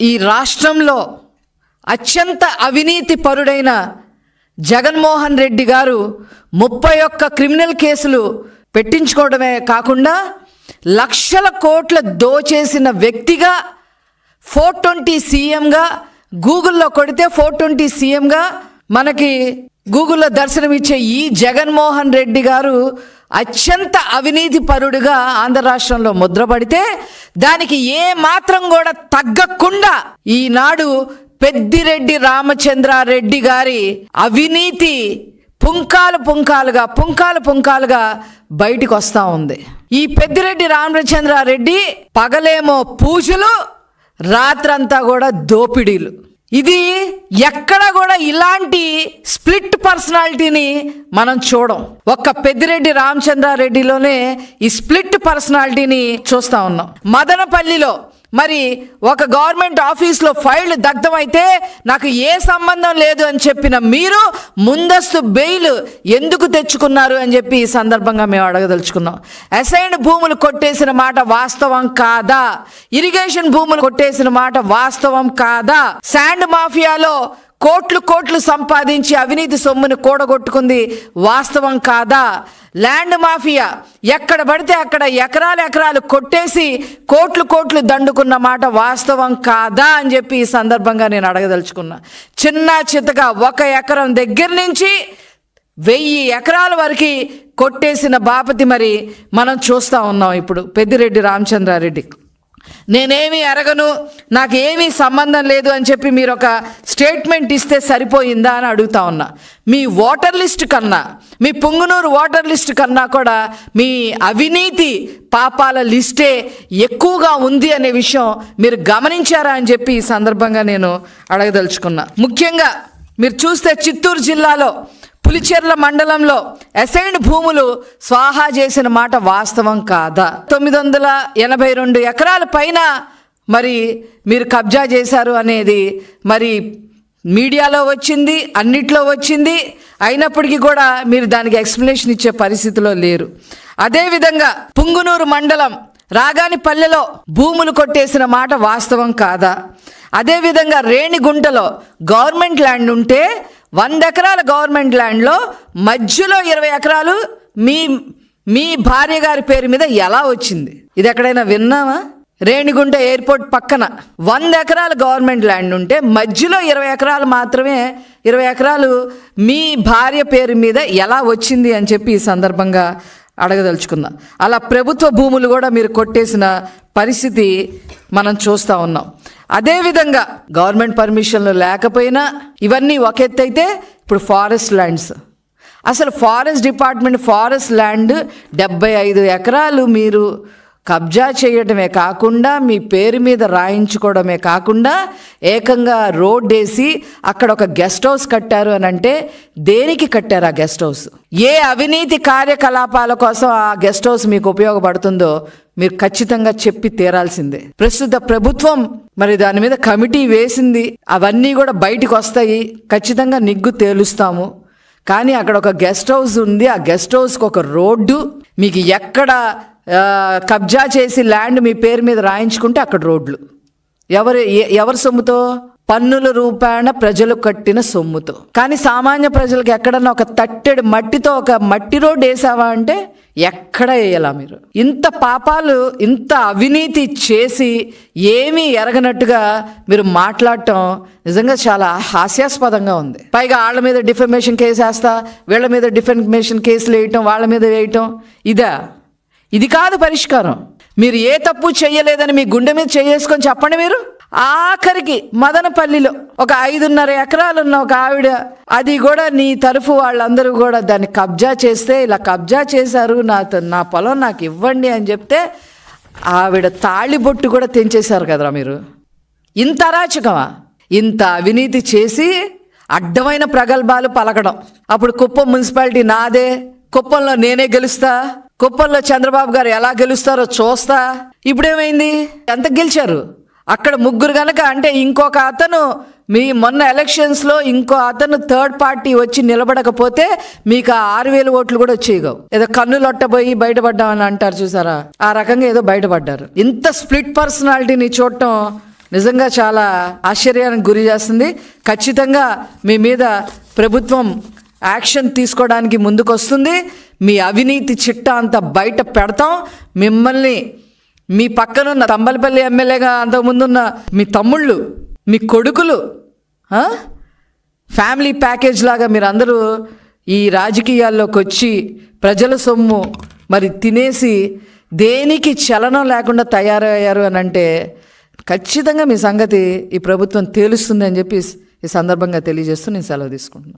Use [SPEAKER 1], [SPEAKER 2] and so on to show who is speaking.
[SPEAKER 1] ఈ రాష్ట్రంలో అత్యంత అవినీతి పరుడైన జగన్మోహన్ రెడ్డి గారు 31 క్రిమినల్ కేసులు పెట్టించుకోవడమే కాకుండా లక్షల కోట్ల దోచేసిన వ్యక్తిగా 420 సీఎంగా గూగుల్లో కొడితే 420 సీఎంగా మనకి గూగుల్లో దర్శనమిచ్చే ఈ జగన్మోహన్ రెడ్డి గారు అత్యంత అవినీతి పరుడుగా ఆంధ్ర రాష్ట్రంలో ముద్రపడితే దానికి ఏ మాత్రం కూడా తగ్గకుండా ఈనాడు పెద్దిరెడ్డి రామచంద్రారెడ్డి గారి అవినీతి పుంకాలుగా బయటికి వస్తూ ఉంది. ఈ పెద్దిరెడ్డి రామచంద్రారెడ్డి పగలేమో పూజలు, రాత్రంతా కూడా దోపిడీలు. ఇది ఎక్కడ కూడా ఇలాంటి స్ప్లిట్ పర్సనాలిటీని మనం చూడం. ఒక్క పెద్దిరెడ్డి రామచంద్రారెడ్డిలోనే ఈ స్ప్లిట్ పర్సనాలిటీని చూస్తూ ఉన్నాం. మదనపల్లిలో మరి ఒక గవర్నమెంట్ ఆఫీస్లో ఫైల్ దగ్ధమైతే నాకు ఏ సంబంధం లేదు అని చెప్పిన మీరు ముందస్తు బెయిల్ ఎందుకు తెచ్చుకున్నారు అని చెప్పి ఈ సందర్భంగా మేము అడగదలుచుకున్నాం. అసైన్డ్ భూములు కొట్టేసిన మాట వాస్తవం కాదా? ఇరిగేషన్ భూములు కొట్టేసిన మాట వాస్తవం కాదా? శాండ్ మాఫియాలో కోట్లు సంపాదించి అవినీతి సొమ్మును కూడగొట్టుకుంది వాస్తవం కాదా? ల్యాండ్ మాఫియా ఎక్కడ పడితే అక్కడ ఎకరాలు కొట్టేసి కోట్లు దండుకున్న మాట వాస్తవం కాదా అని చెప్పి ఈ సందర్భంగా నేను అడగదలుచుకున్నా. చిన్న చితగా 1 ఎకరం దగ్గర నుంచి 1000 ఎకరాల వరకు కొట్టేసిన బాపతి మరి మనం చూస్తూ ఉన్నాం. ఇప్పుడు పెద్దిరెడ్డి రామచంద్రారెడ్డి నేనేమీ అరగను, నాకు ఏమీ సంబంధం లేదు అని చెప్పి మీరు ఒక స్టేట్మెంట్ ఇస్తే సరిపోయిందా అని అడుగుతా ఉన్నా. మీ ఓటర్ లిస్ట్ కన్నా, మీ పుంగనూరు ఓటర్ లిస్ట్ కన్నా కూడా మీ అవినీతి పాపాల లిస్టే ఎక్కువగా ఉంది అనే విషయం మీరు గమనించారా అని చెప్పి ఈ సందర్భంగా నేను అడగదలుచుకున్నా. ముఖ్యంగా మీరు చూస్తే చిత్తూరు జిల్లాలో పులిచెర్ల మండలంలో అసైన్డ్ భూములు స్వాహా చేసిన మాట వాస్తవం కాదా? 982 ఎకరాల పైన మరి మీరు కబ్జా చేశారు అనేది మరి మీడియాలో వచ్చింది, అన్నిట్లో వచ్చింది. అయినప్పటికీ కూడా మీరు దానికి ఎక్స్ప్లెనేషన్ ఇచ్చే పరిస్థితిలో లేరు. అదేవిధంగా పుంగునూరు మండలం రాగానిపల్లెలో భూములు కొట్టేసిన మాట వాస్తవం కాదా? అదేవిధంగా రేణిగుంటలో గవర్నమెంట్ ల్యాండ్ ఉంటే 100 ఎకరాల గవర్నమెంట్ ల్యాండ్లో మధ్యలో 20 ఎకరాలు మీ భార్య గారి పేరు మీద ఎలా వచ్చింది? ఇది ఎక్కడైనా విన్నామా? రేణిగుంట ఎయిర్పోర్ట్ పక్కన 100 ఎకరాల గవర్నమెంట్ ల్యాండ్ ఉంటే మధ్యలో 20 ఎకరాలు మాత్రమే, 20 ఎకరాలు మీ భార్య పేరు మీద ఎలా వచ్చింది అని చెప్పి ఈ సందర్భంగా అడగదలుచుకున్నా. అలా ప్రభుత్వ భూములు కూడా మీరు కొట్టేసిన పరిస్థితి మనం చూస్తూ ఉన్నాం. అదేవిధంగా గవర్నమెంట్ పర్మిషన్లు లేకపోయినా ఇవన్నీ ఒక ఎత్తు అయితే ఇప్పుడు ఫారెస్ట్ ల్యాండ్స్, అసలు ఫారెస్ట్ డిపార్ట్మెంట్ ఫారెస్ట్ ల్యాండ్ 75 ఎకరాలు మీరు కబ్జా చేయడమే కాకుండా మీ పేరు మీద రాయించుకోవడమే కాకుండా ఏకంగా రోడ్ వేసి అక్కడ ఒక గెస్ట్ హౌస్ కట్టారు అని అంటే దేనికి కట్టారు ఆ గెస్ట్ హౌస్? ఏ అవినీతి కార్యకలాపాల కోసం ఆ గెస్ట్ హౌస్ మీకు ఉపయోగపడుతుందో మీరు ఖచ్చితంగా చెప్పి తీరాల్సిందే. ప్రస్తుత ప్రభుత్వం మరి దాని మీద కమిటీ వేసింది, అవన్నీ కూడా బయటికి వస్తాయి, ఖచ్చితంగా నిగ్గు తేలుస్తాము. కానీ అక్కడ ఒక గెస్ట్ హౌస్ ఉంది, ఆ గెస్ట్ హౌస్కి ఒక రోడ్డు, మీకు ఎక్కడ కబ్జా చేసి ల్యాండ్ మీ పేరు మీద రాయించుకుంటే అక్కడ రోడ్లు ఎవరి సొమ్ముతో? పన్నుల రూపాయన ప్రజలు కట్టిన సొమ్ముతో. కానీ సామాన్య ప్రజలకు ఎక్కడన్నా ఒక తట్టెడు మట్టితో ఒక మట్టి రోడ్డు వేసావా అంటే ఎక్కడ వేయాలా? మీరు ఇంత పాపాలు, ఇంత అవినీతి చేసి ఏమీ ఎరగనట్టుగా మీరు మాట్లాడటం నిజంగా చాలా హాస్యాస్పదంగా ఉంది. పైగా వాళ్ళ మీద డిఫమేషన్ కేసు వేస్తా, వీళ్ళ మీద డిఫమేషన్ కేసులు వేయటం, వాళ్ళ మీద వేయటం, ఇది కాదు పరిష్కారం. మీరు ఏ తప్పు చెయ్యలేదని మీ గుండె మీద చేసుకొని చెప్పండి. మీరు ఆఖరికి మదనపల్లిలో ఒక 5.5 ఎకరాలున్న ఒక ఆవిడ, అది కూడా నీ తరఫు వాళ్ళందరూ కూడా దాన్ని కబ్జా చేస్తే, ఇలా కబ్జా చేశారు, నా పొలం నాకు ఇవ్వండి అని చెప్తే ఆవిడ తాళిబొట్టు కూడా తెంచేశారు కదరా మీరు. ఇంత అరాచకమా? ఇంత అవినీతి చేసి అడ్డమైన ప్రగల్భాలు పలకడం. అప్పుడు కుప్పం మున్సిపాలిటీ నాదే, కుప్పంలో నేనే గెలుస్తా, కుప్పంలో చంద్రబాబు గారు ఎలా గెలుస్తారో చూస్తా. ఇప్పుడేమైంది? ఎంత గెలిచారు? అక్కడ 3 గనక అంటే ఇంకొక అతను మీ మొన్న ఎలక్షన్స్లో ఇంకో అతను థర్డ్ పార్టీ వచ్చి నిలబడకపోతే మీకు 6,000 ఓట్లు కూడా వచ్చేయగవు. ఏదో కన్నులొట్టబోయి బయటపడ్డామని అంటారు చూసారా, ఆ రకంగా ఏదో బయటపడ్డారు. ఇంత స్ప్లిట్ పర్సనాలిటీని చూడటం నిజంగా చాలా ఆశ్చర్యానికి గురి చేస్తుంది. ఖచ్చితంగా మీ మీద ప్రభుత్వం యాక్షన్ తీసుకోవడానికి ముందుకొస్తుంది. మీ అవినీతి చిట్టా అంతా బయట పెడతాం. మిమ్మల్ని మీ పక్కనున్న తంబలపల్లి ఎమ్మెల్యేగా అంతకుముందున్న మీ తమ్ముళ్ళు, మీ కొడుకులు, ఫ్యామిలీ ప్యాకేజ్ లాగా మీరందరూ ఈ రాజకీయాల్లోకి వచ్చి ప్రజల సొమ్ము మరి తినేసి దేనికి చలనం లేకుండా తయారయ్యారు అని అంటే ఖచ్చితంగా మీ సంగతి ఈ ప్రభుత్వం తేలుస్తుంది అని చెప్పి ఈ సందర్భంగా తెలియజేస్తూ నేను సెలవు తీసుకుంటున్నాను.